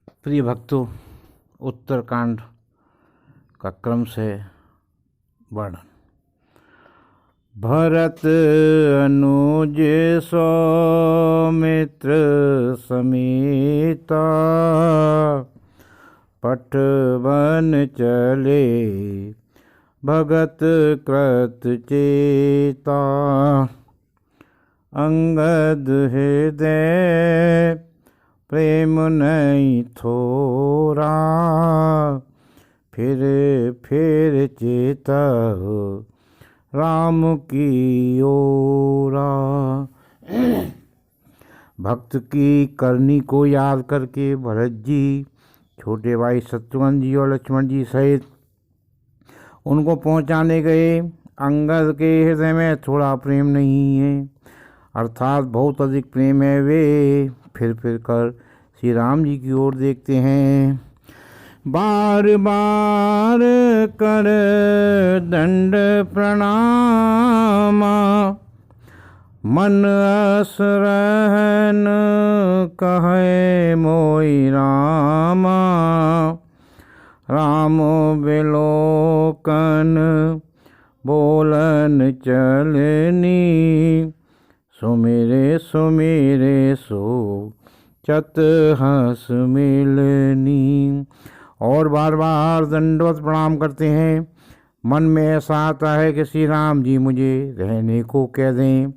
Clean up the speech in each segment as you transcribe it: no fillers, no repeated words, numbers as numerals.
प्रिय भक्तों, उत्तरकांड का क्रम से वर्णन। भरत अनुज सौमित्र समेता पटवन चले भगत कृत चेता। अंगद हृदय प्रेम नहीं थोरा फिर चेता राम की ओरा। भक्त की करनी को याद करके भरत जी छोटे भाई शत्रुघ्न जी और लक्ष्मण जी सहित उनको पहुंचाने गए। अंगद के हृदय में थोड़ा प्रेम नहीं है, अर्थात बहुत अधिक प्रेम है। वे फिर कर श्री राम जी की ओर देखते हैं। बार बार कर दंड प्रणाम मन असरहन कहे मोई रामा। राम बिलोकन बोलन चलनी सुमेरे सो चत हंस मिलनी। और बार बार दंडवत प्रणाम करते हैं। मन में ऐसा आता है कि श्री राम जी मुझे रहने को कह दें।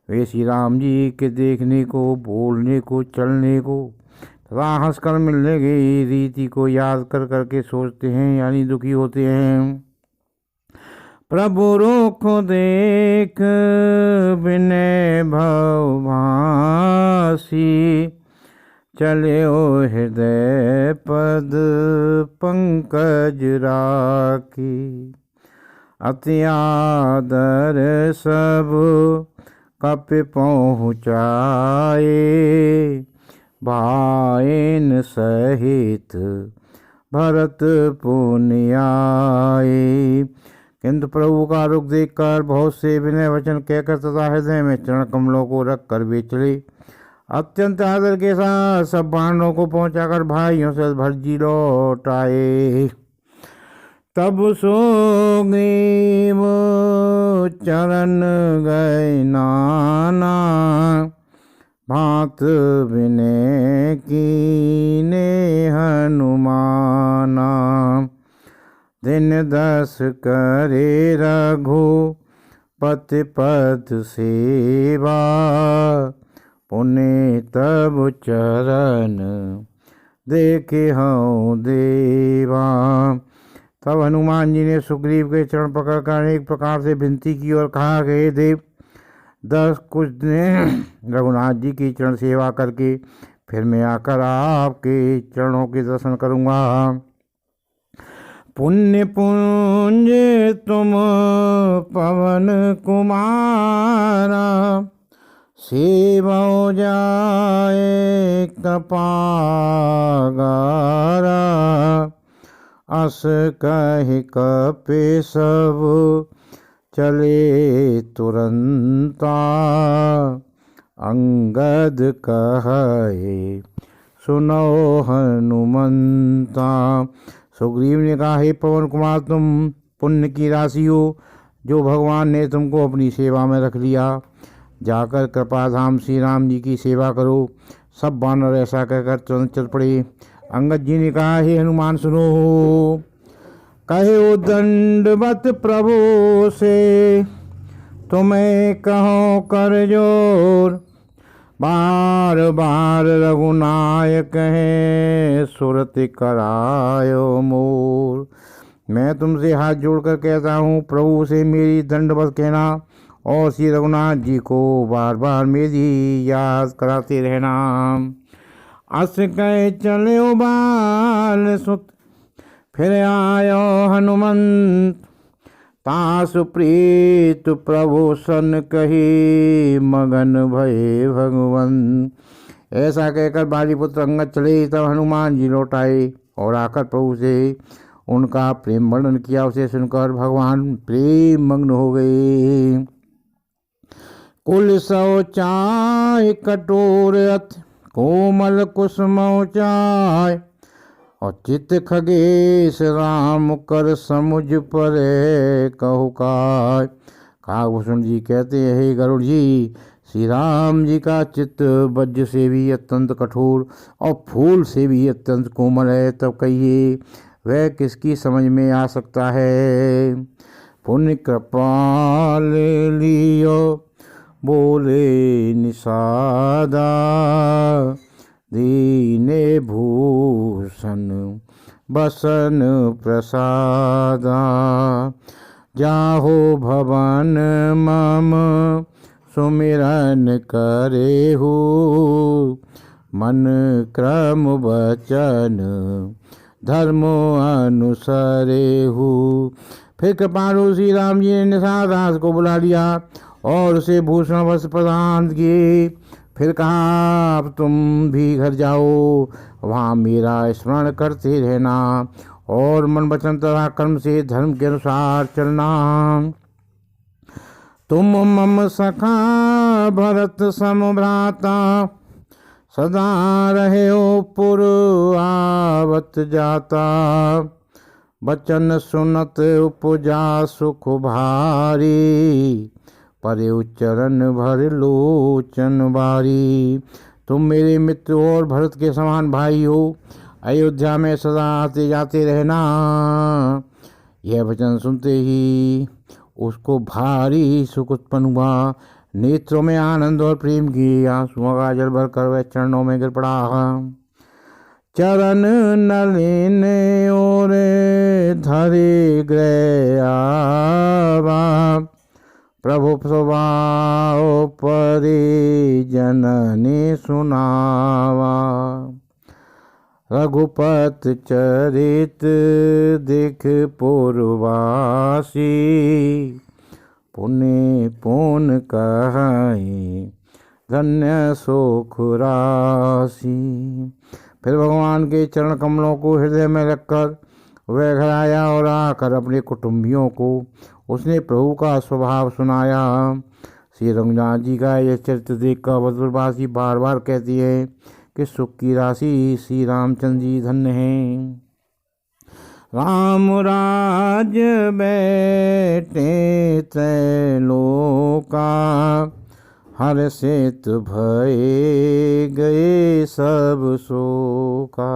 वे श्री राम जी के देखने को, बोलने को, चलने को तथा हंसकर मिलने की रीति को याद कर करके सोचते हैं, यानी दुखी होते हैं। प्रभु रुख देख विनय भव भासी चले ओ हृदय पद पंकज राखी। अति आदर सब कप पहुँचाए भाइन सहित भरत पुण्य आए। किंतु प्रभु का रुख देखकर बहुत से विनय वचन कहकर तथा हृदय में चरण कमलों को रखकर वे चले। अत्यंत आदर के साथ सब बाणों को पहुंचाकर भाइयों से भरत जी लौट आए। तब सोगे वो चरण गए नाना भात विनय कीने हनुमाना। दिन 10 करे रघुपति पद सेवा पुण्य तब चरण देखे हूँ देवा। तब हनुमान जी ने सुग्रीव के चरण पकड़कर अनेक प्रकार से विनती की और कहा कि हे देव, 10 कुछ दिन रघुनाथ जी की चरण सेवा करके फिर मैं आकर आपके चरणों के दर्शन करूँगा। पुण्य पुंज तुम पवन कुमारा सेवा जाए कृपागारा। अस कहि कपि सब चले तुरंता अंगद कहे सुनो हनुमंता। सुग्रीव ने कहा, हे पवन कुमार, तुम पुण्य की राशि हो जो भगवान ने तुमको अपनी सेवा में रख लिया। जाकर कृपाधाम श्री राम जी की सेवा करो। सब वानर ऐसा कहकर तुरंत चल पड़े। अंगद जी ने कहा, हे हनुमान सुनो, कहे ओ दंडवत प्रभु से तुम्हें कहो कर जोर। बार बार रघुनायक है सुरति करायो मोर। मैं तुमसे हाथ जोड़कर कहता हूँ, प्रभु से मेरी दंडवत कहना और श्री रघुनाथ जी को बार बार मेरी याद कराते रहना। अस कह चले बाल सुत फिर आयो हनुमंत। तासु प्रीत प्रभु सन कही मगन भये भगवन। ऐसा कहकर बालीपुत्र अंगद चले। तब हनुमान जी लौट आए और आकर प्रभु से उनका प्रेम वर्णन किया। उसे सुनकर भगवान प्रेम मग्न हो गए। कुल सौ चाय कटोर अथ कोमल कुसुम चाय और चित खगेश राम कर समुझ परे कहु काय। काकभूषण जी कहते हैं, हे गरुड़ जी, श्री राम जी का चित्त वज्र से भी अत्यंत कठोर और फूल से भी अत्यंत कोमल है, तब कहिए वह किसकी समझ में आ सकता है। पुण्य कृपाल लियो बोले निषादा, दीने भूषण बसन प्रसादा। जाहो भवन मम सुमिरन करे हो, मन क्रम वचन धर्म अनुसरे हो। फिर कृपालु श्री राम जी ने निषाद दास को बुला लिया और उसे भूषण वस्त्र प्रदान किए। फिर कहा, अब तुम भी घर जाओ, वहाँ मेरा स्मरण करते रहना और मन वचन तथा कर्म से धर्म के अनुसार चलना। तुम मम सखा भरत सम भ्राता, सदा रहे हो पुर आवत जाता। बचन सुनत उपजा सुख भारी, परे उच्चरण भर लोचन बारी। तुम मेरे मित्र और भरत के समान भाई हो, अयोध्या में सदा आते जाते रहना। यह वचन सुनते ही उसको भारी सुख उत्पन्न हुआ। नेत्रों में आनंद और प्रेम की आंसुओं का जल भरकर वह चरणों में गिर पड़ा। चरण नलिन और धरे गृह आवा, प्रभु स्वभाव परि जननी सुनावा। रघुपत चरित दिख पूर्वासी, पुण्य पुन कहाई धन्य सुख राशि। फिर भगवान के चरण कमलों को हृदय में रखकर वह घर आया और आकर अपने कुटुंबियों को उसने प्रभु का स्वभाव सुनाया। श्री रघुनाथ जी का यह चरित्र देखकर ब्रजवासी बार बार कहती है कि सुख की राशि श्री रामचंद्र जी धन्य हैं। राम राज बैठे त्रैलोका, हर्षित भये गए सब शोका।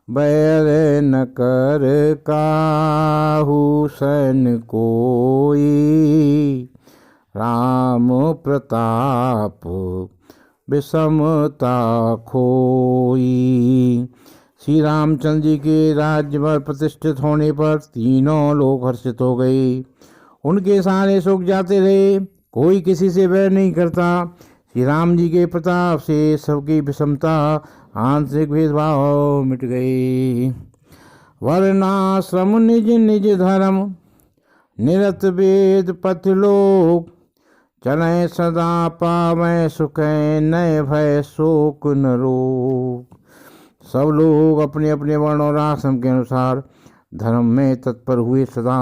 बैर न कर काहू सन कोई, राम प्रताप विषमता खोई। श्री रामचंद्र जी के राज्य पर प्रतिष्ठित होने पर तीनों लोग हर्षित हो गए। उनके सारे सुख जाते रहे, कोई किसी से वैर नहीं करता। श्री राम जी के प्रताप से सबकी विषमता आंतरिक भेदभाव मिट गई। वर्णाश्रम निज निज धर्म, निरत वेद पथ लोक। चले सदा पावै सुख, नय भय शोक न रोग। सब लोग अपने अपने वर्ण और आश्रम के अनुसार धर्म में तत्पर हुए सदा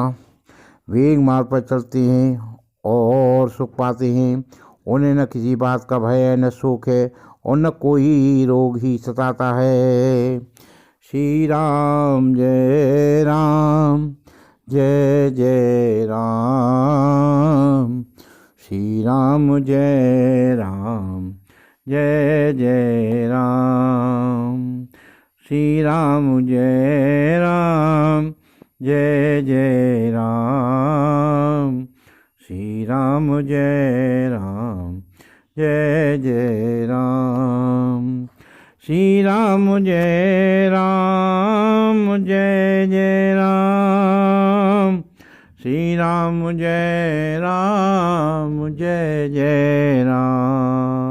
वेग मार्ग पर चलते हैं और सुख पाते हैं। उन्हें न किसी बात का भय है, न शोक है और न कोई रोग ही सताता है। श्री राम जय राम, जय जय राम। श्री राम जय राम, जय जय राम। श्री राम जय राम, जय जय राम। श्री राम जय राम, जय जय राम। श्री राम जय राम, जय जय राम। श्री राम जय राम, जय जय राम।